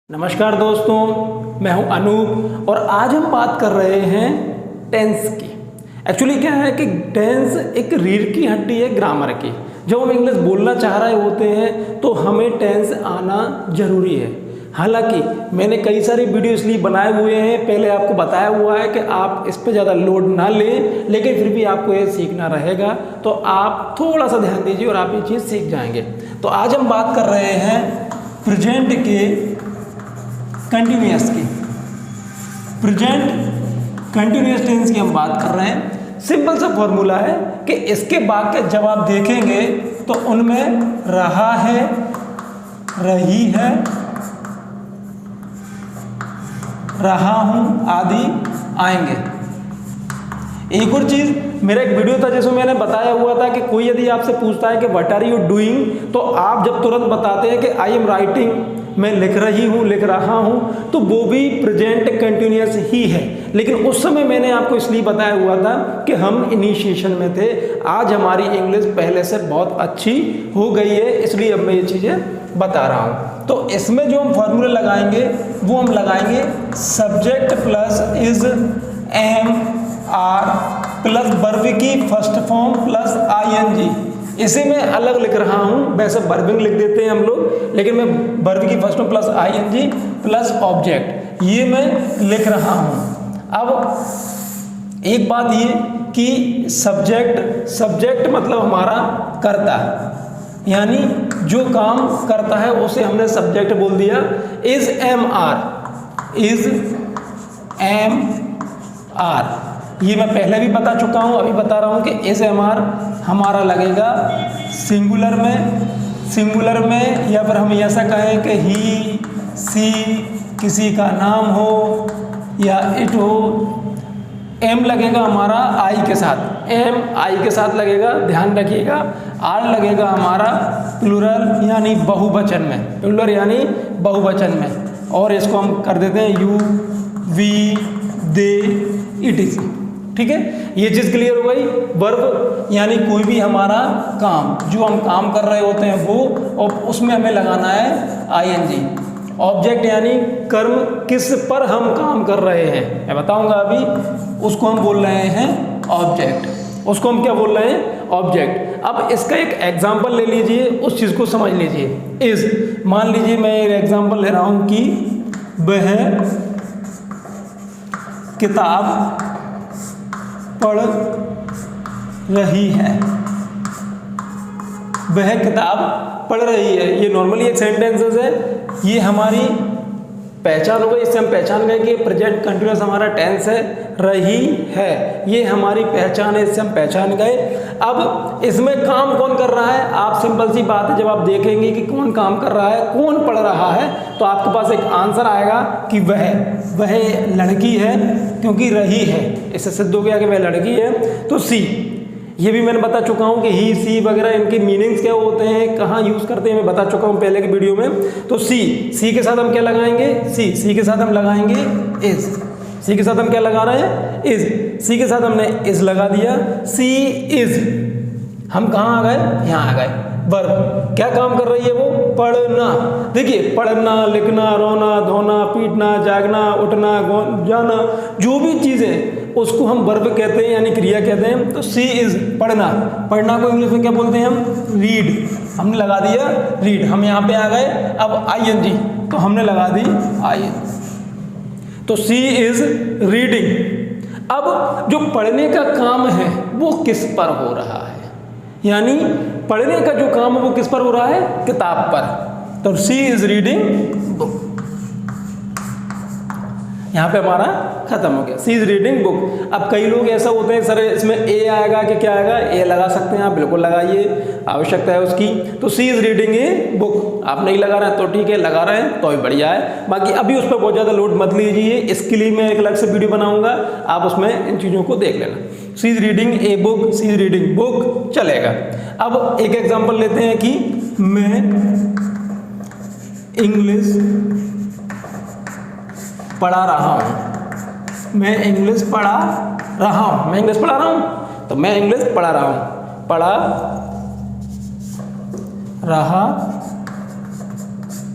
नमस्कार दोस्तों, मैं हूं अनूप और आज हम बात कर रहे हैं टेंस की। एक्चुअली क्या है कि टेंस एक रीढ़ की हड्डी है ग्रामर की। जब हम इंग्लिश बोलना चाह रहे होते हैं तो हमें टेंस आना ज़रूरी है। हालांकि मैंने कई सारे वीडियो इसलिए बनाए हुए हैं, पहले आपको बताया हुआ है कि आप इस पर ज़्यादा लोड ना लें, लेकिन फिर भी आपको ये सीखना रहेगा, तो आप थोड़ा सा ध्यान दीजिए और आप ये चीज़ सीख जाएंगे। तो आज हम बात कर रहे हैं प्रेजेंट के कंटिन्यूअस की, प्रेजेंट कंटिन्यूअस टेंस की हम बात कर रहे हैं। सिंपल सा फॉर्मूला है कि इसके वाक्य जब आप देखेंगे तो उनमें रहा है, रही है, रहा हूं आदि आएंगे। एक और चीज, मेरा एक वीडियो था जिसमें मैंने बताया हुआ था कि कोई यदि आपसे पूछता है कि व्हाट आर यू डूइंग, तो आप जब तुरंत बताते हैं कि आई एम राइटिंग, मैं लिख रही हूँ, लिख रहा हूँ, तो वो भी प्रेजेंट कंटिन्यूअस ही है। लेकिन उस समय मैंने आपको इसलिए बताया हुआ था कि हम इनिशिएशन में थे। आज हमारी इंग्लिश पहले से बहुत अच्छी हो गई है, इसलिए अब मैं ये चीज़ें बता रहा हूँ। तो इसमें जो हम फॉर्मूले लगाएंगे वो हम लगाएंगे subject plus is am are plus verb की फर्स्ट फॉर्म प्लस आईएनजी। इसे मैं अलग लिख रहा हूं, वैसे वर्बिंग लिख देते हैं हम लोग, लेकिन मैं वर्ब की first form plus ING plus object, ये मैं लिख रहा हूं। अब एक बात ये कि सब्जेक्ट मतलब हमारा कर्ता, यानी जो काम करता है उसे हमने सब्जेक्ट बोल दिया। इज एम आर, ये मैं पहले भी बता चुका हूं, अभी बता रहा हूं कि इज एम आर हमारा लगेगा सिंगुलर में, या फिर हम ऐसा कहें कि ही सी किसी का नाम हो या इट हो। एम लगेगा हमारा आई के साथ, एम आई के साथ लगेगा, ध्यान रखिएगा। आर लगेगा हमारा प्लूरल यानी बहुवचन में, प्लूरल यानी बहुवचन में, और इसको हम कर देते हैं you, we, they, it is. ठीक है, ये चीज क्लियर हो गई। वर्ब यानी कोई भी हमारा काम, जो हम काम कर रहे होते हैं वो, और उसमें हमें लगाना है आईएनजी। ऑब्जेक्ट यानी कर्म, किस पर हम काम कर रहे हैं, मैं बताऊंगा अभी, उसको हम बोल रहे हैं ऑब्जेक्ट। उसको हम क्या बोल रहे हैं? ऑब्जेक्ट। अब इसका एक एग्जांपल ले लीजिए, उस चीज को समझ लीजिए। इज, मान लीजिए मैं एक एग्जांपल ले रहा हूं कि वह किताब पढ़ रही है, वह किताब पढ़ रही है। ये नॉर्मली एक सेंटेंसेस है, ये हमारी पहचान हो गई। इससे हम पहचान गए कि प्रेजेंट कंटिन्यूअस हमारा टेंस है, रही है, ये हमारी पहचान है, इससे हम पहचान गए। अब इसमें काम कौन कर रहा है? आप सिंपल सी बात है, जब आप देखेंगे कि कौन काम कर रहा है, कौन पढ़ रहा है, तो आपके पास एक आंसर आएगा कि वह लड़की है, क्योंकि रही है, इससे सिद्ध हो गया कि वह लड़की है। तो सी, ये भी मैंने बता चुका हूँ कि ही, सी वगैरह इनके मीनिंग्स क्या होते हैं, कहाँ यूज़ करते हैं, मैं बता चुका हूँ पहले के वीडियो में। तो सी के साथ हम क्या लगाएंगे? सी के साथ हम लगाएंगे इज। सी के साथ हम क्या लगा रहे हैं? इज। सी के साथ हमने इज लगा दिया, सी इज। हम कहाँ आ गए? यहाँ आ गए। वर्ब क्या काम कर रही है? वो पढ़ना। देखिए, पढ़ना, लिखना, रोना, धोना, पीटना, जागना, उठना, जाना, जो भी चीज़ें, उसको हम वर्ब कहते हैं, यानी क्रिया कहते हैं। तो सी इज, पढ़ना। पढ़ना को इंग्लिश में क्या बोलते हैं हम? रीड। हमने लगा दिया रीड। हम यहाँ पे आ गए। अब आईएनजी, तो हमने लगा दी आईएनजी। तो सी इज रीडिंग। अब जो पढ़ने का काम है वो किस पर हो रहा है? यानी पढ़ने का जो काम है वो किस पर हो रहा है? किताब पर। तो सी इज रीडिंग बुक। यहाँ पे हमारा खत्म हो गया, सी इज रीडिंग बुक। अब कई लोग ऐसा होते हैं, सर इसमें ए आएगा कि क्या आएगा? ए लगा सकते हैं आप, बिल्कुल लगाइए, आवश्यकता है उसकी। तो सी इज रीडिंग ए बुक। आप नहीं लगा रहे हैं तो ठीक है, लगा रहे हैं तो ही बढ़िया है। बाकी अभी उस पर बहुत ज़्यादा लोड मत लीजिए, इसके लिए मैं एक अलग से वीडियो बनाऊंगा, आप उसमें इन चीज़ों को देख लेना। She is reading a book, she is reading book, चलेगा। अब एक एग्जाम्पल लेते हैं कि मैं इंग्लिश पढ़ा रहा हूँ, मैं इंग्लिश पढ़ा रहा हूँ, मैं इंग्लिश पढ़ा रहा हूँ, तो मैं इंग्लिश पढ़ा रहा हूँ, पढ़ा रहा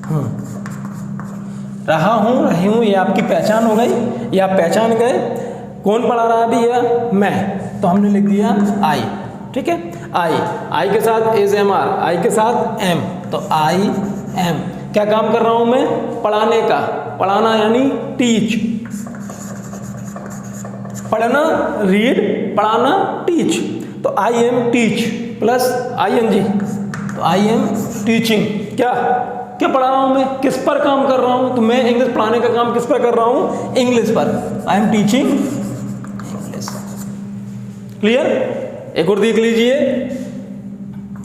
हूँ। रहा हूँ, रही हूँ, ये आपकी पहचान हो गई, ये आप पहचान गए। कौन पढ़ा रहा है अभी? यह मैं, तो हमने लिख दिया आई। ठीक है, आई के साथ इज एम आर, आई के साथ एम, तो आई एम। क्या काम कर रहा हूं मैं? पढ़ाने का, पढ़ाना यानी टीच, पढ़ना रीड, पढ़ाना टीच, तो I am teach plus I N G, तो आई एम टीचिंग। क्या क्या पढ़ा रहा हूं मैं? किस पर काम कर रहा हूं? तो मैं इंग्लिश पढ़ाने का काम किस पर कर रहा हूं? इंग्लिश पर। I am teaching English. Clear? एक और देख लीजिए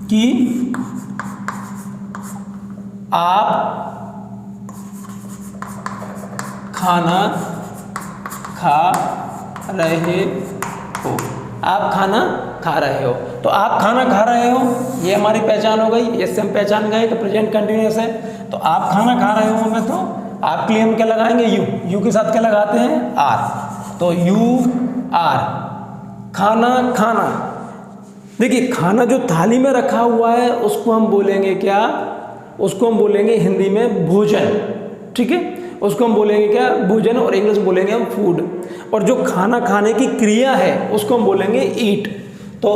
कि आप खाना खा रहे हो, आप खाना खा रहे हो, तो आप खाना खा रहे हो, ये हमारी पहचान हो गई, इससे हम पहचान गए, तो प्रेजेंट कंटिन्यूअस है। तो आप खाना खा रहे हो में, तो आपके लिए हम क्या लगाएंगे? यू के साथ क्या लगाते हैं? आर, तो यू आर। खाना, खाना, देखिए खाना जो थाली में रखा हुआ है उसको हम बोलेंगे क्या? उसको हम बोलेंगे हिंदी में भोजन। ठीक है, उसको हम बोलेंगे क्या? भोजन, और इंग्लिश में बोलेंगे हम फूड। और जो खाना खाने की क्रिया है उसको हम बोलेंगे ईट, तो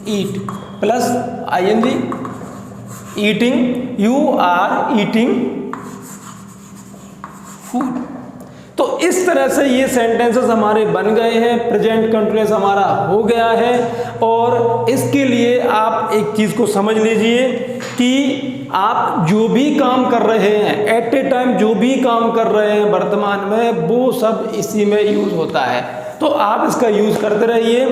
eat plus I N G, eating, you are eating food. तो इस तरह से ये सेंटेंसेस हमारे बन गए हैं, प्रेजेंट कंटिन्यूअस हमारा हो गया है। और इसके लिए आप एक चीज को समझ लीजिए कि आप जो भी काम कर रहे हैं, एट ए टाइम जो भी काम कर रहे हैं वर्तमान में, वो सब इसी में यूज होता है। तो आप इसका यूज करते रहिए।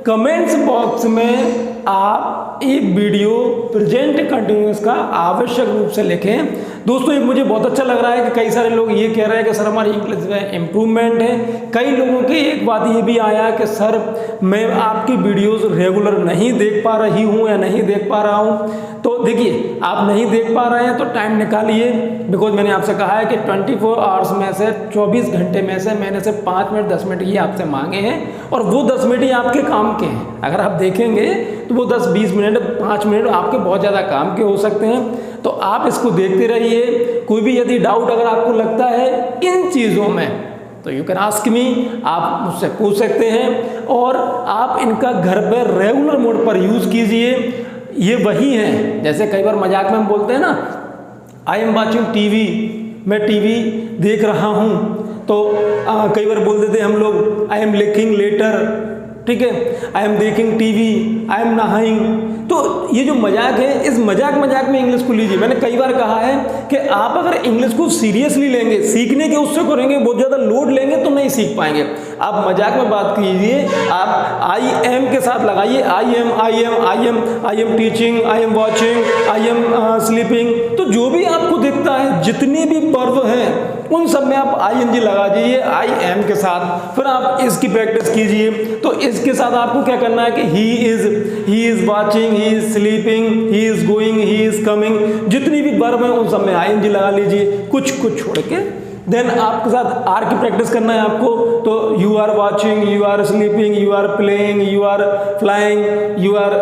कमेंट्स बॉक्स में आप एक वीडियो प्रेजेंट कंटिन्यूअस का आवश्यक रूप से लिखें। दोस्तों ये मुझे बहुत अच्छा लग रहा है कि कई सारे लोग ये कह रहे हैं कि सर हमारी इंग्लिश में इम्प्रूवमेंट है। कई लोगों की एक बात ये भी आया कि सर मैं आपकी वीडियोस रेगुलर नहीं देख पा रही हूँ या नहीं देख पा रहा हूँ। तो देखिए आप नहीं देख पा रहे हैं तो टाइम निकालिए, बिकॉज मैंने आपसे कहा है कि 24 आवर्स में से 24 घंटे में से मैंने सिर्फ 5 मिनट 10 मिनट ये आपसे मांगे हैं, और वो 10 मिनट ही आपके काम के हैं। अगर आप देखेंगे तो वो 10-20 मिनट 5 मिनट आपके बहुत ज़्यादा काम के हो सकते हैं। तो आप इसको देखते रहिए। कोई भी यदि डाउट अगर आपको लगता है इन चीज़ों में तो यू कैन आस्क मी, आप मुझसे पूछ सकते हैं, और आप इनका घर पर रेगुलर मोड पर यूज़ कीजिए। ये वही हैं, जैसे कई बार मजाक में हम बोलते हैं ना, आई एम वॉचिंग टीवी, मैं टीवी देख रहा हूँ। तो कई बार बोल देते हम लोग आई एम लिखिंग लेटर, ठीक है, आई एम देखेंग टीवी, आई एम नहाइंग। तो ये जो मजाक है, इस मजाक में इंग्लिश को लीजिए। मैंने कई बार कहा है कि आप अगर इंग्लिश को सीरियसली लेंगे, सीखने के उससे करेंगे, बहुत ज़्यादा लोड लेंगे तो नहीं सीख पाएंगे। आप मजाक में बात कीजिए, आप आई एम के साथ लगाइए, I am teaching, I am watching, I am sleeping. तो जो भी आपको दिखता है, जितने भी पर्व हैं उन सब में आप आई एन जी लगा दीजिए आई एम के साथ। फिर आप इसकी प्रैक्टिस कीजिए। तो इसके साथ आपको क्या करना है कि he is watching, he is sleeping, he is going, he is coming, जितनी भी वर्ब है उन सब में आई एन जी लगा लीजिए, कुछ छोड़ के। देन आपके साथ आर की प्रैक्टिस करना है आपको। तो you are watching, you are sleeping, you are playing, you are flying, you are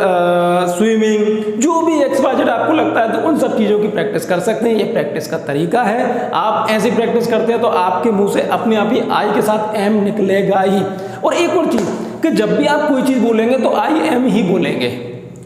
swimming, जो भी XYZ आपको लगता है तो उन सब चीज़ों की प्रैक्टिस कर सकते हैं। ये प्रैक्टिस का तरीका है। आप ऐसी प्रैक्टिस करते हैं तो आपके मुंह से अपने आप ही आई के साथ एम निकलेगा ही। और एक और चीज़ कि जब भी आप कोई चीज़ बोलेंगे तो आई एम ही बोलेंगे,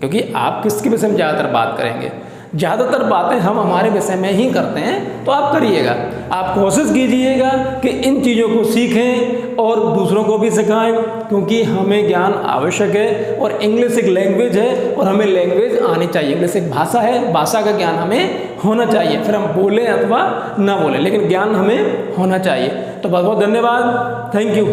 क्योंकि आप किसके विषय में ज़्यादातर बात करेंगे। ज़्यादातर बातें हम हमारे विषय में ही करते हैं, तो आप करिएगा। आप कोशिश कीजिएगा कि इन चीज़ों को सीखें और दूसरों को भी सिखाएं, क्योंकि हमें ज्ञान आवश्यक है। और इंग्लिश एक लैंग्वेज है और हमें लैंग्वेज आनी चाहिए। इंग्लिश एक भाषा है, भाषा का ज्ञान हमें होना चाहिए। फिर हम बोलें अथवा ना बोलें, लेकिन ज्ञान हमें होना चाहिए। तो बहुत बहुत धन्यवाद, थैंक यू।